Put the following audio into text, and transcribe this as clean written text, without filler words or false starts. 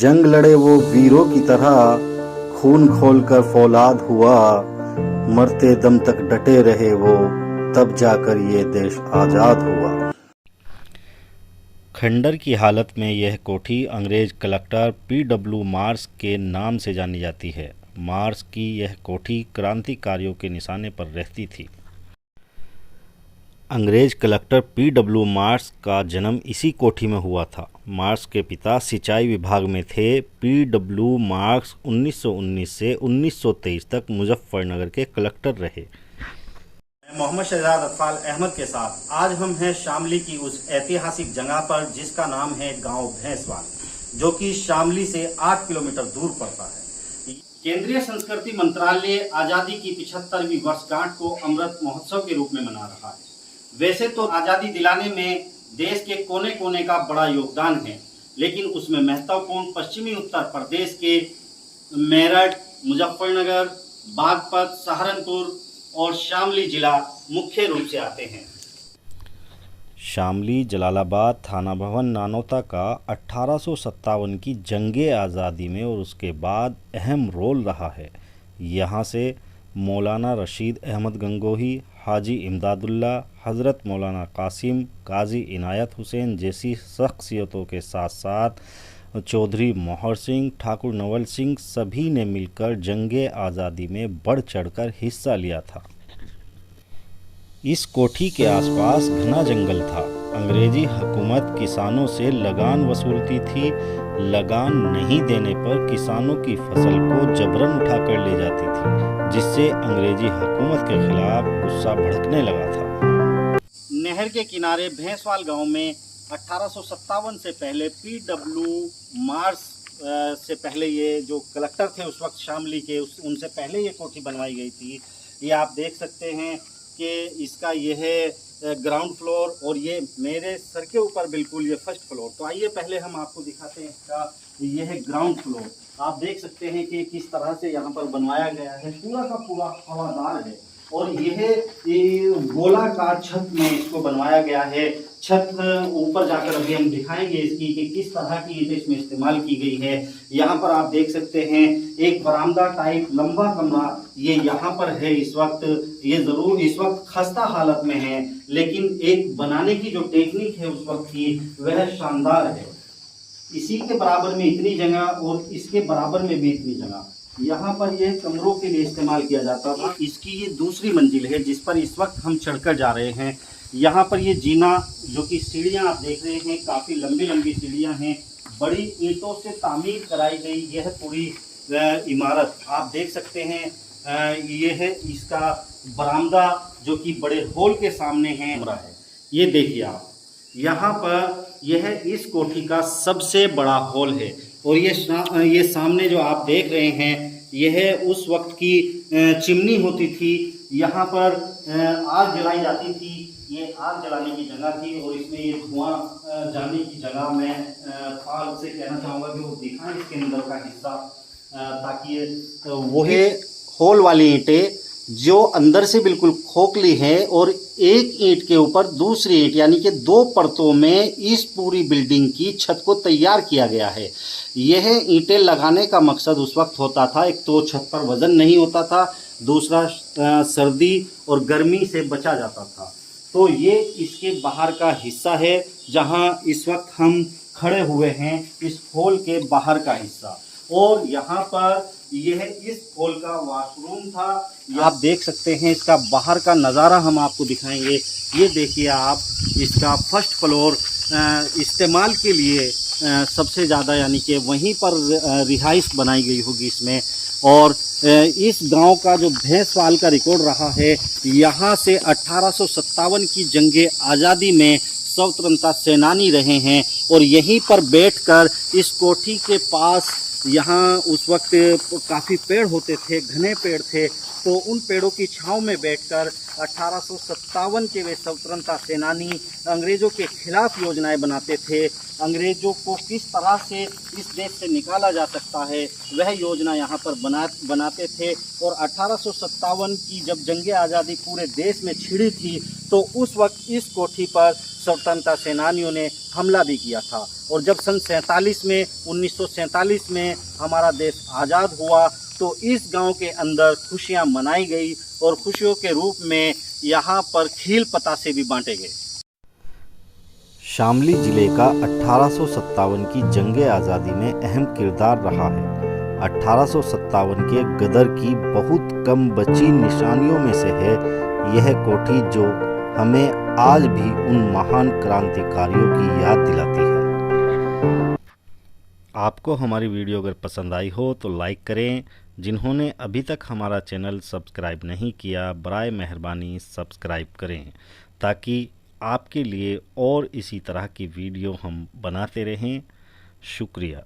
जंग लड़े वो वीरों की तरह, खून खोलकर फौलाद हुआ, मरते दम तक डटे रहे वो, तब जाकर ये देश आज़ाद हुआ। खंडर की हालत में यह कोठी अंग्रेज कलेक्टर P.W. मार्श के नाम से जानी जाती है। मार्श की यह कोठी क्रांतिकारियों के निशाने पर रहती थी। अंग्रेज कलेक्टर P.W. मार्श का जन्म इसी कोठी में हुआ था। मार्श के पिता सिंचाई विभाग में थे। P.W. मार्श 1919 से 1923 तक मुजफ्फरनगर के कलेक्टर रहे। मोहम्मद शहजाद अतफाल अहमद के साथ आज हम हैं शामली की उस ऐतिहासिक जगह पर जिसका नाम है गांव भैंसवाल, जो कि शामली से 8 किलोमीटर दूर पड़ता है। केंद्रीय संस्कृति मंत्रालय आजादी की 75वीं वर्षगांठ को अमृत महोत्सव के रूप में मना रहा है। वैसे तो आजादी दिलाने में देश के कोने कोने का बड़ा योगदान है, लेकिन उसमें महत्वपूर्ण पश्चिमी उत्तर प्रदेश के मेरठ, मुजफ्फरनगर, बागपत, सहारनपुर और शामली जिला मुख्य रूप से आते हैं। शामली जलालाबाद थाना भवन नानौता का 1857 की जंगे आज़ादी में और उसके बाद अहम रोल रहा है। यहाँ से मौलाना रशीद अहमद गंगोही, हाजी इमदादुल्ला, हज़रत मौलाना कासिम, काजी इनायत हुसैन जैसी शख्सियतों के साथ साथ चौधरी मोहर सिंह, ठाकुर नवल सिंह सभी ने मिलकर जंगे आज़ादी में बढ़ चढ़कर हिस्सा लिया था। इस कोठी के आसपास घना जंगल था। अंग्रेजी हुकूमत किसानों से लगान वसूलती थी। लगान नहीं देने पर किसानों की फसल को जबरन उठाकर ले जाती थी, जिससे अंग्रेजी हुकूमत के खिलाफ गुस्सा भड़कने लगा था। नहर के किनारे भैंसवाल गांव में 1857 से पहले P.W. मार्श से पहले ये जो कलेक्टर थे उस वक्त शामली के, उनसे पहले ये कोठी बनवाई गई थी। ये आप देख सकते हैं कि इसका यह ग्राउंड फ्लोर और ये मेरे सर के ऊपर बिल्कुल ये फर्स्ट फ्लोर। तो आइए पहले हम आपको दिखाते हैं इसका यह ग्राउंड फ्लोर। आप देख सकते हैं कि किस तरह से यहाँ पर बनवाया गया है। पूरा का पूरा हवादार है और यह गोलाकार छत में इसको बनवाया गया है। छत ऊपर जाकर अभी हम दिखाएंगे इसकी कि किस तरह की ईंटें इसमें इस्तेमाल की गई है। यहाँ पर आप देख सकते हैं एक बरामदा टाइप लंबा कमरा ये यहाँ पर है। इस वक्त ये जरूर इस वक्त खस्ता हालत में है, लेकिन एक बनाने की जो टेक्निक है उस वक्त की वह शानदार है। इसी के बराबर में इतनी जगह और इसके बराबर में भी इतनी जगह यहाँ पर ये कमरों के लिए इस्तेमाल किया जाता था। इसकी ये दूसरी मंजिल है जिस पर इस वक्त हम चढ़कर जा रहे हैं। यहाँ पर ये जीना जो कि सीढ़ियाँ आप देख रहे हैं, काफ़ी लंबी लंबी सीढ़ियाँ हैं। बड़ी ईंटों से तामीर कराई गई यह पूरी इमारत आप देख सकते हैं। ये है इसका बरामदा जो कि बड़े हॉल के सामने है। ये देखिए आप यहाँ पर यह इस कोठी का सबसे बड़ा हॉल है और ये सामने जो आप देख रहे हैं यह उस वक्त की चिमनी होती थी। यहाँ पर आग जलाई जाती थी। ये आग जलाने की जगह थी और इसमें ये धुआं जाने की जगह मैं फाल से कहना चाहूँगा कि वो दिखाएं इसके अंदर का हिस्सा, ताकि वही होल वाली ईंटें जो अंदर से बिल्कुल खोखली है और एक ईंट के ऊपर दूसरी ईंट यानी कि 2 परतों में इस पूरी बिल्डिंग की छत को तैयार किया गया है। यह ईंटें लगाने का मकसद उस वक्त होता था, एक तो छत पर वजन नहीं होता था, दूसरा सर्दी और गर्मी से बचा जाता था। तो ये इसके बाहर का हिस्सा है जहां इस वक्त हम खड़े हुए हैं, इस हॉल के बाहर का हिस्सा। और यहाँ पर यह इस हॉल का वॉशरूम था। आप देख सकते हैं इसका बाहर का नज़ारा हम आपको दिखाएंगे। ये देखिए आप इसका फर्स्ट फ्लोर इस्तेमाल के लिए सबसे ज़्यादा यानी कि वहीं पर रिहाइश बनाई गई होगी इसमें। और इस गांव का जो भैंसवाल का रिकॉर्ड रहा है, यहाँ से 1857 की जंगे आज़ादी में स्वतंत्रता सेनानी रहे हैं और यहीं पर बैठकर इस कोठी के पास यहाँ उस वक्त काफ़ी पेड़ होते थे, घने पेड़ थे तो उन पेड़ों की छांव में बैठकर 1857 के वे स्वतंत्रता सेनानी अंग्रेज़ों के खिलाफ योजनाएं बनाते थे। अंग्रेज़ों को किस तरह से इस देश से निकाला जा सकता है वह योजना यहाँ पर बनाते थे। और 1857 की जब जंग आज़ादी पूरे देश में छिड़ी थी तो उस वक्त इस कोठी पर स्वतंत्रता सेनानियों ने हमला भी किया था। और जब सन 1947 में हमारा देश आज़ाद हुआ तो इस गांव के अंदर खुशियां मनाई गई और खुशियों के रूप में यहाँ पर खील पतासे भी बांटे गए। शामली जिले का 1857 की जंग आज़ादी में अहम किरदार रहा है। 1857 के गदर की बहुत कम बची निशानियों में से है यह कोठी जो हमें आज भी उन महान क्रांतिकारियों की याद दिलाती है। आपको हमारी वीडियो अगर पसंद आई हो तो लाइक करें। जिन्होंने अभी तक हमारा चैनल सब्सक्राइब नहीं किया बराए मेहरबानी सब्सक्राइब करें ताकि आपके लिए और इसी तरह की वीडियो हम बनाते रहें। शुक्रिया।